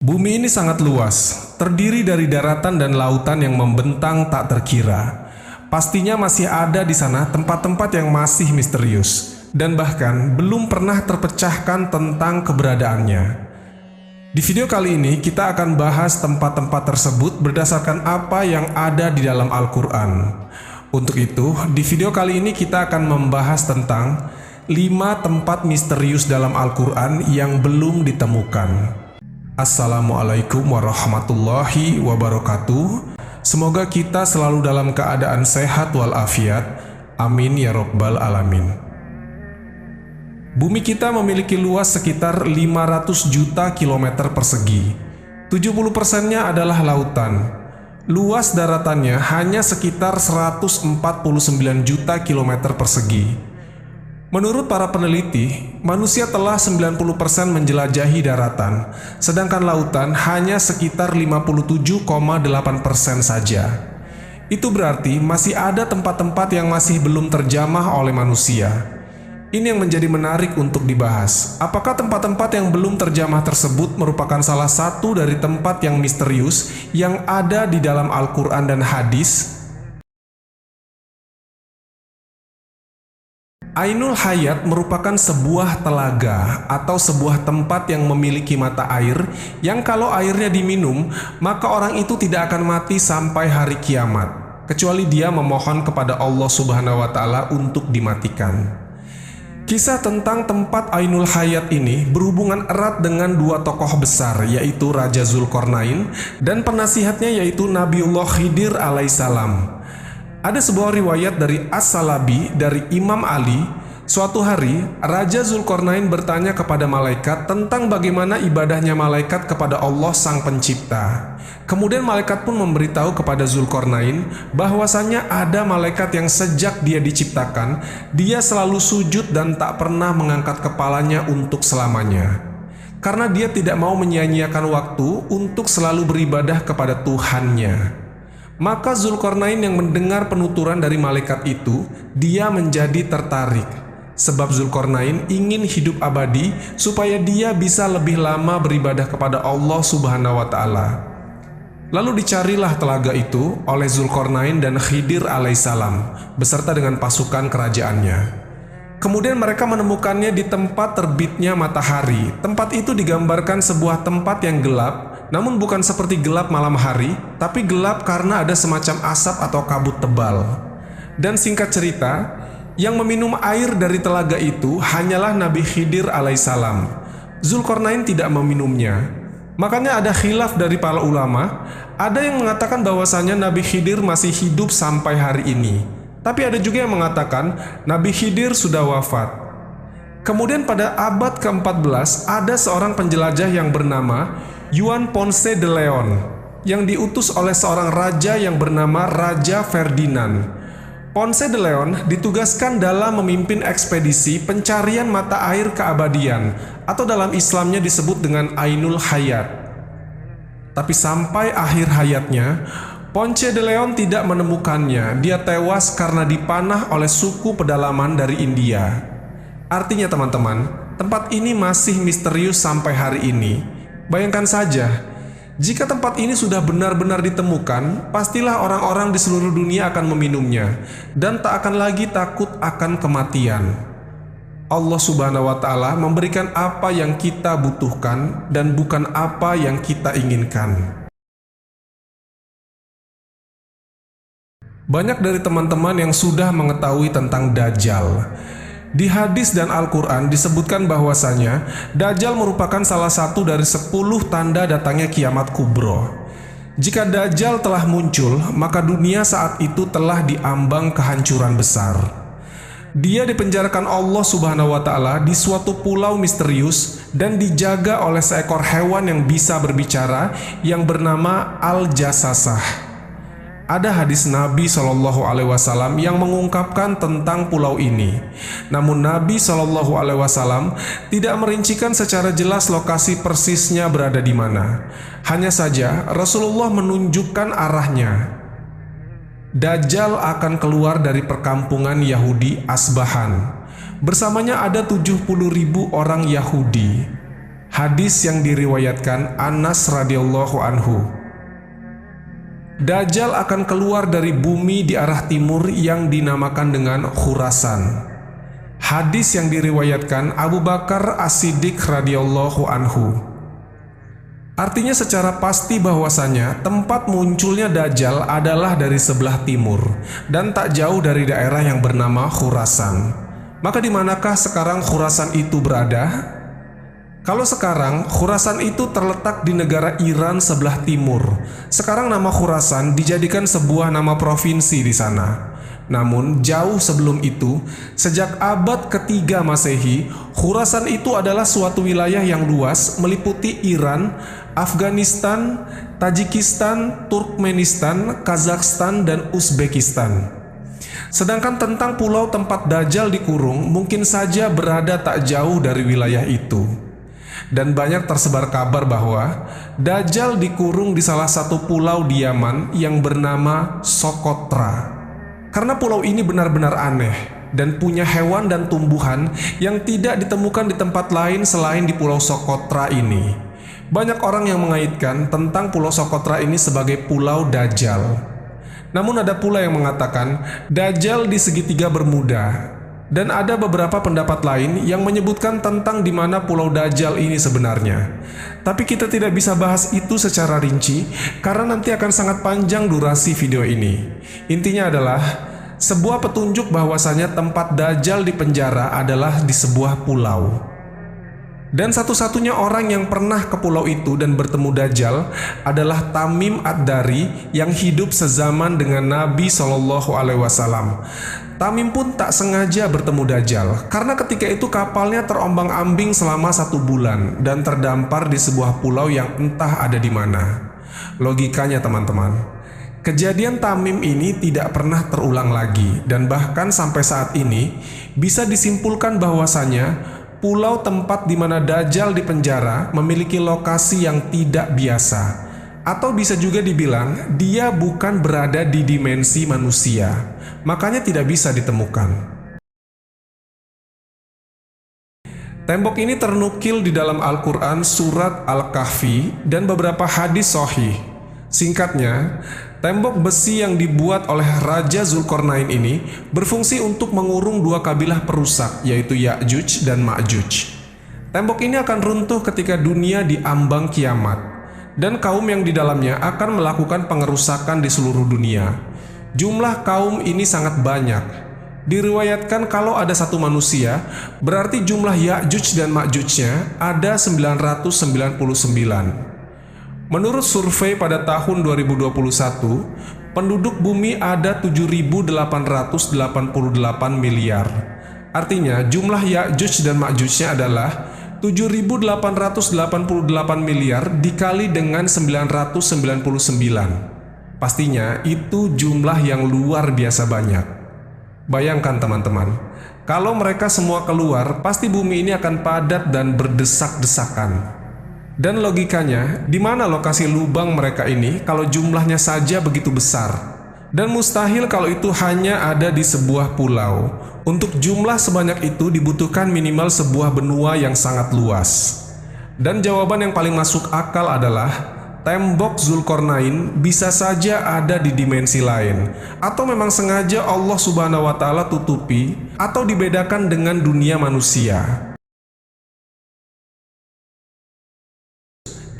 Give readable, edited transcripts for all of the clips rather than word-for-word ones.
Bumi ini sangat luas, terdiri dari daratan dan lautan yang membentang tak terkira. Pastinya masih ada di sana tempat-tempat yang masih misterius, dan bahkan belum pernah terpecahkan tentang keberadaannya. Di video kali ini kita akan bahas tempat-tempat tersebut berdasarkan apa yang ada di dalam Al-Quran. Untuk itu, di video kali ini kita akan membahas tentang 5 tempat misterius dalam Al-Quran yang belum ditemukan. Assalamualaikum warahmatullahi wabarakatuh. Semoga kita selalu dalam keadaan sehat walafiat. Amin ya rabbal alamin. Bumi kita memiliki luas sekitar 500 juta kilometer persegi. 70%-nya adalah lautan. Luas daratannya hanya sekitar 149 juta kilometer persegi. Menurut para peneliti, manusia telah 90% menjelajahi daratan, sedangkan lautan hanya sekitar 57,8% saja. Itu berarti masih ada tempat-tempat yang masih belum terjamah oleh manusia. Ini yang menjadi menarik untuk dibahas. Apakah tempat-tempat yang belum terjamah tersebut merupakan salah satu dari tempat yang misterius yang ada di dalam Al-Quran dan hadis? Ainul Hayat merupakan sebuah telaga atau sebuah tempat yang memiliki mata air yang kalau airnya diminum, maka orang itu tidak akan mati sampai hari kiamat, kecuali dia memohon kepada Allah Subhanahu wa Ta'ala untuk dimatikan. Kisah tentang tempat Ainul Hayat ini berhubungan erat dengan 2 tokoh besar, yaitu Raja Zulkarnain dan penasihatnya yaitu Nabiullah Khidir alaihissalam. Ada sebuah riwayat dari As-Salabi dari Imam Ali. Suatu hari, Raja Zulkarnain bertanya kepada malaikat tentang bagaimana ibadahnya malaikat kepada Allah Sang Pencipta. Kemudian malaikat pun memberitahu kepada Zulkarnain bahwasannya ada malaikat yang sejak dia diciptakan, dia selalu sujud dan tak pernah mengangkat kepalanya untuk selamanya. Karena dia tidak mau menyia-nyiakan waktu untuk selalu beribadah kepada Tuhannya. Maka Zulkarnain yang mendengar penuturan dari malaikat itu, dia menjadi tertarik. Sebab Zulkarnain ingin hidup abadi supaya dia bisa lebih lama beribadah kepada Allah Subhanahu wa Ta'ala. Lalu dicarilah telaga itu oleh Zulkarnain dan Khidir alaihissalam beserta dengan pasukan kerajaannya. Kemudian mereka menemukannya di tempat terbitnya matahari. Tempat itu digambarkan sebuah tempat yang gelap, namun bukan seperti gelap malam hari, tapi gelap karena ada semacam asap atau kabut tebal. Dan singkat cerita, yang meminum air dari telaga itu hanyalah Nabi Khidir alaihissalam. Zulkarnain tidak meminumnya. Makanya ada khilaf dari para ulama. Ada yang mengatakan bahwasanya Nabi Khidir masih hidup sampai hari ini. Tapi ada juga yang mengatakan Nabi Khidir sudah wafat. Kemudian pada abad ke-14 ada seorang penjelajah yang bernama Juan Ponce de Leon yang diutus oleh seorang raja yang bernama Raja Ferdinand. Ponce de Leon ditugaskan dalam memimpin ekspedisi pencarian mata air keabadian atau dalam Islamnya disebut dengan Ainul Hayat. Tapi sampai akhir hayatnya, Ponce de Leon tidak menemukannya. Dia tewas karena dipanah oleh suku pedalaman dari India. Artinya teman-teman, tempat ini masih misterius sampai hari ini. Bayangkan saja, jika tempat ini sudah benar-benar ditemukan, pastilah orang-orang di seluruh dunia akan meminumnya dan tak akan lagi takut akan kematian. Allah Subhanahu wa Ta'ala memberikan apa yang kita butuhkan dan bukan apa yang kita inginkan. Banyak dari teman-teman yang sudah mengetahui tentang Dajjal. Di hadis dan Al-Quran disebutkan bahwasanya Dajjal merupakan salah satu dari 10 tanda datangnya kiamat kubro. Jika Dajjal telah muncul, maka dunia saat itu telah diambang kehancuran besar. Dia dipenjarakan Allah Subhanahu wa Ta'ala di suatu pulau misterius dan dijaga oleh seekor hewan yang bisa berbicara yang bernama Al-Jassasah. Ada hadis Nabi Shallallahu Alaihi Wasallam yang mengungkapkan tentang pulau ini. Namun Nabi Shallallahu Alaihi Wasallam tidak merincikan secara jelas lokasi persisnya berada di mana. Hanya saja Rasulullah menunjukkan arahnya. Dajjal akan keluar dari perkampungan Yahudi Asbahan. Bersamanya ada 70.000 orang Yahudi. Hadis yang diriwayatkan Anas radhiyallahu anhu. Dajjal akan keluar dari bumi di arah timur yang dinamakan dengan Khurasan. Hadis yang diriwayatkan Abu Bakar As-Siddiq radhiyallahu anhu. Artinya secara pasti bahwasanya tempat munculnya Dajjal adalah dari sebelah timur dan tak jauh dari daerah yang bernama Khurasan. Maka di manakah sekarang Khurasan itu berada? Kalau sekarang, Khurasan itu terletak di negara Iran sebelah timur. Sekarang nama Khurasan dijadikan sebuah nama provinsi di sana. Namun, jauh sebelum itu, sejak abad ketiga Masehi, Khurasan itu adalah suatu wilayah yang luas meliputi Iran, Afghanistan, Tajikistan, Turkmenistan, Kazakhstan, dan Uzbekistan. Sedangkan tentang pulau tempat Dajjal dikurung mungkin saja berada tak jauh dari wilayah itu. Dan banyak tersebar kabar bahwa Dajjal dikurung di salah satu pulau di Yaman yang bernama Socotra. Karena pulau ini benar-benar aneh dan punya hewan dan tumbuhan yang tidak ditemukan di tempat lain selain di pulau Socotra ini. Banyak orang yang mengaitkan tentang pulau Socotra ini sebagai pulau Dajjal. Namun ada pula yang mengatakan Dajjal di segitiga Bermuda. Dan ada beberapa pendapat lain yang menyebutkan tentang di mana pulau Dajjal ini sebenarnya. Tapi kita tidak bisa bahas itu secara rinci karena nanti akan sangat panjang durasi video ini. Intinya adalah sebuah petunjuk bahwasanya tempat Dajjal di penjara adalah di sebuah pulau. Dan satu-satunya orang yang pernah ke pulau itu dan bertemu Dajjal adalah Tamim Ad-Dari yang hidup sezaman dengan Nabi SAW. Tamim pun tak sengaja bertemu Dajjal karena ketika itu kapalnya terombang-ambing selama 1 bulan dan terdampar di sebuah pulau yang entah ada di mana. Logikanya teman-teman, kejadian Tamim ini tidak pernah terulang lagi dan bahkan sampai saat ini bisa disimpulkan bahwasanya pulau tempat di mana Dajjal dipenjara memiliki lokasi yang tidak biasa. Atau bisa juga dibilang dia bukan berada di dimensi manusia, makanya tidak bisa ditemukan. Tembok ini ternukil di dalam Al-Quran surat Al-Kahfi dan beberapa hadis sahih. Singkatnya, tembok besi yang dibuat oleh Raja Zulkarnain ini berfungsi untuk mengurung 2 kabilah perusak, yaitu Ya'juj dan Ma'juj. Tembok ini akan runtuh ketika dunia diambang kiamat. Dan kaum yang di dalamnya akan melakukan pengerusakan di seluruh dunia. Jumlah kaum ini sangat banyak. Diriwayatkan kalau ada 1 manusia, berarti jumlah Ya'juj dan Ma'jujnya ada 999. Menurut survei pada tahun 2021, penduduk bumi ada 7.888 miliar. Artinya jumlah Ya'juj dan Ma'jujnya adalah 7.888 miliar dikali dengan 999. Pastinya itu jumlah yang luar biasa banyak. Bayangkan teman-teman, kalau mereka semua keluar, pasti bumi ini akan padat dan berdesak-desakan. Dan logikanya, di mana lokasi lubang mereka ini kalau jumlahnya saja begitu besar? Dan mustahil kalau itu hanya ada di sebuah pulau. Untuk jumlah sebanyak itu dibutuhkan minimal sebuah benua yang sangat luas. Dan jawaban yang paling masuk akal adalah tembok Zulkarnain bisa saja ada di dimensi lain, atau memang sengaja Allah Subhanahu wa Ta'ala tutupi atau dibedakan dengan dunia manusia.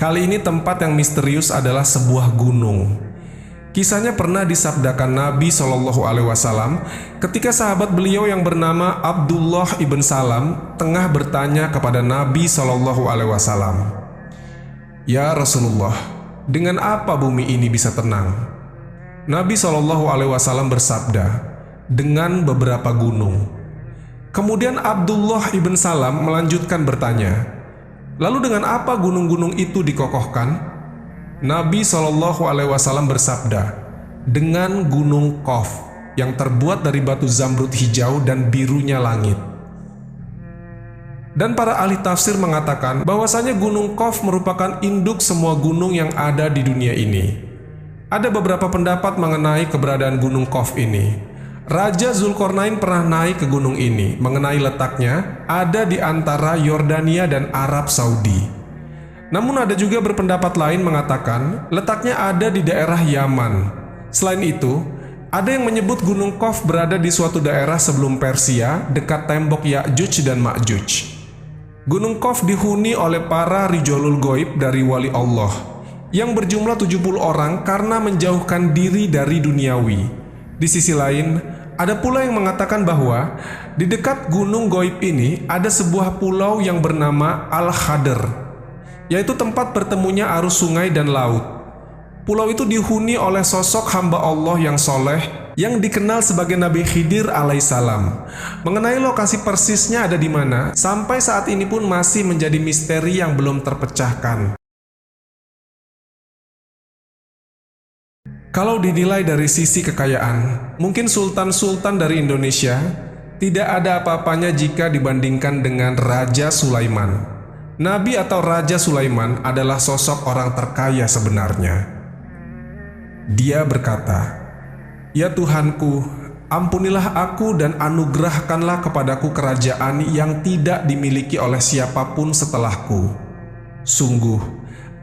Kali ini tempat yang misterius adalah sebuah gunung. Kisahnya pernah disabdakan Nabi SAW ketika sahabat beliau yang bernama Abdullah ibn Salam tengah bertanya kepada Nabi SAW, "Ya Rasulullah, dengan apa bumi ini bisa tenang?" Nabi SAW bersabda, "Dengan beberapa gunung." Kemudian Abdullah ibn Salam melanjutkan bertanya, "Lalu dengan apa gunung-gunung itu dikokohkan?" Nabi SAW bersabda, "Dengan gunung Qaf yang terbuat dari batu zamrud hijau dan birunya langit." Dan para ahli tafsir mengatakan bahwasanya gunung Qaf merupakan induk semua gunung yang ada di dunia ini. Ada beberapa pendapat mengenai keberadaan gunung Qaf ini. Raja Zulkarnain pernah naik ke gunung ini. Mengenai letaknya, ada di antara Yordania dan Arab Saudi. Namun ada juga berpendapat lain mengatakan letaknya ada di daerah Yaman. Selain itu, ada yang menyebut Gunung Qaf berada di suatu daerah sebelum Persia, dekat tembok Ya'juj dan Ma'juj. Gunung Qaf dihuni oleh para rijolul goib dari wali Allah, yang berjumlah 70 orang karena menjauhkan diri dari duniawi. Di sisi lain, ada pula yang mengatakan bahwa di dekat gunung goib ini ada sebuah pulau yang bernama Al-Khadr, yaitu tempat bertemunya arus sungai dan laut. Pulau itu dihuni oleh sosok hamba Allah yang soleh yang dikenal sebagai Nabi Khidir alaihissalam. Mengenai lokasi persisnya ada di mana, sampai saat ini pun masih menjadi misteri yang belum terpecahkan. Kalau dinilai dari sisi kekayaan, mungkin sultan-sultan dari Indonesia tidak ada apa-apanya jika dibandingkan dengan Raja Sulaiman. Nabi atau Raja Sulaiman adalah sosok orang terkaya sebenarnya. Dia berkata, "Ya Tuhanku, ampunilah aku dan anugerahkanlah kepadaku kerajaan yang tidak dimiliki oleh siapapun setelahku. Sungguh,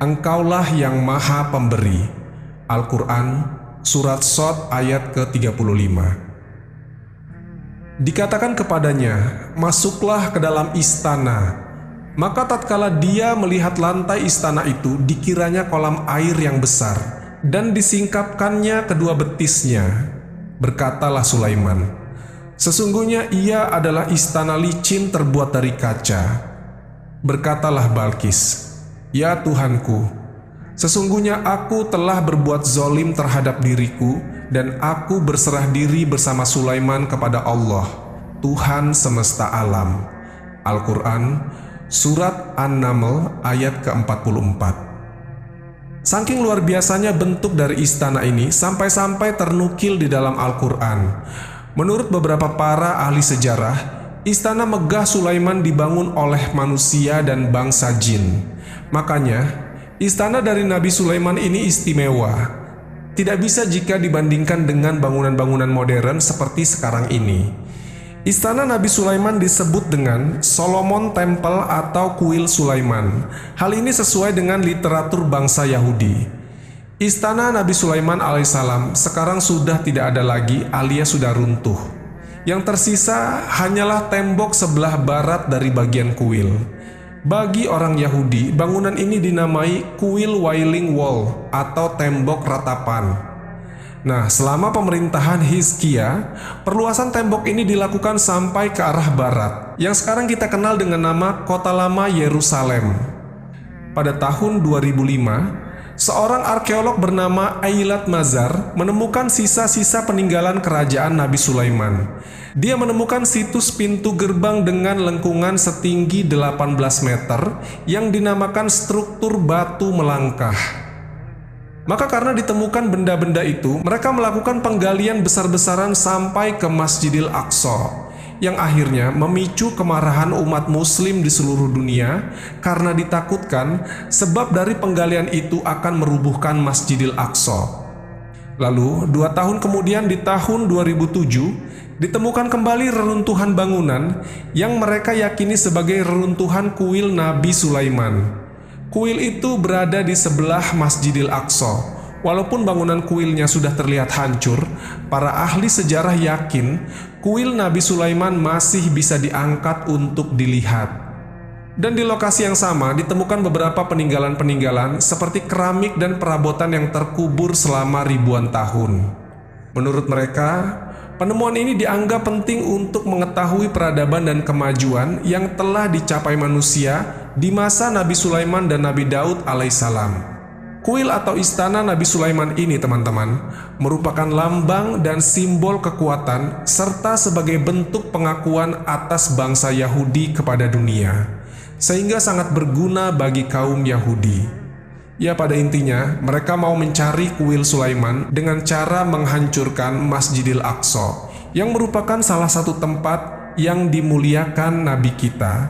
Engkaulah yang Maha Pemberi." Al-Quran, Surat Shad ayat ke-35. Dikatakan kepadanya, "Masuklah ke dalam istana." Maka tatkala dia melihat lantai istana itu, dikiranya kolam air yang besar, dan disingkapkannya kedua betisnya. Berkatalah Sulaiman, "Sesungguhnya ia adalah istana licin terbuat dari kaca." Berkatalah Balkis, "Ya Tuhanku, sesungguhnya aku telah berbuat zolim terhadap diriku, dan aku berserah diri bersama Sulaiman kepada Allah, Tuhan semesta alam." Al-Quran, Surat An-Naml ayat ke-44. Saking luar biasanya bentuk dari istana ini sampai-sampai ternukil di dalam Al-Quran. Menurut beberapa para ahli sejarah, istana megah Sulaiman dibangun oleh manusia dan bangsa jin. Makanya, istana dari Nabi Sulaiman ini istimewa. Tidak bisa jika dibandingkan dengan bangunan-bangunan modern seperti sekarang ini. Istana Nabi Sulaiman disebut dengan Solomon Temple atau Kuil Sulaiman. Hal ini sesuai dengan literatur bangsa Yahudi. Istana Nabi Sulaiman alaihissalam sekarang sudah tidak ada lagi alias sudah runtuh. Yang tersisa hanyalah tembok sebelah barat dari bagian kuil. Bagi orang Yahudi, bangunan ini dinamai Kuil Wailing Wall atau tembok ratapan. Nah, selama pemerintahan Hizkia, perluasan tembok ini dilakukan sampai ke arah barat, yang sekarang kita kenal dengan nama Kota Lama Yerusalem. Pada tahun 2005, seorang arkeolog bernama Eilat Mazar menemukan sisa-sisa peninggalan kerajaan Nabi Sulaiman. Dia menemukan situs pintu gerbang dengan lengkungan setinggi 18 meter yang dinamakan struktur batu melangkah. Maka karena ditemukan benda-benda itu, mereka melakukan penggalian besar-besaran sampai ke Masjidil Aqsa, yang akhirnya memicu kemarahan umat muslim di seluruh dunia karena ditakutkan sebab dari penggalian itu akan merubuhkan Masjidil Aqsa. Lalu, 2 tahun kemudian di tahun 2007, ditemukan kembali reruntuhan bangunan yang mereka yakini sebagai reruntuhan kuil Nabi Sulaiman. Kuil itu berada di sebelah Masjidil Aqsa. Walaupun bangunan kuilnya sudah terlihat hancur, para ahli sejarah yakin kuil Nabi Sulaiman masih bisa diangkat untuk dilihat. Dan di lokasi yang sama ditemukan beberapa peninggalan-peninggalan seperti keramik dan perabotan yang terkubur selama ribuan tahun. Menurut mereka, penemuan ini dianggap penting untuk mengetahui peradaban dan kemajuan yang telah dicapai manusia di masa Nabi Sulaiman dan Nabi Daud alaihissalam. Kuil atau istana Nabi Sulaiman ini, teman-teman, merupakan lambang dan simbol kekuatan serta sebagai bentuk pengakuan atas bangsa Yahudi kepada dunia, sehingga sangat berguna bagi kaum Yahudi. Ya, pada intinya, mereka mau mencari kuil Sulaiman dengan cara menghancurkan Masjidil Aqsa, yang merupakan salah satu tempat yang dimuliakan Nabi kita.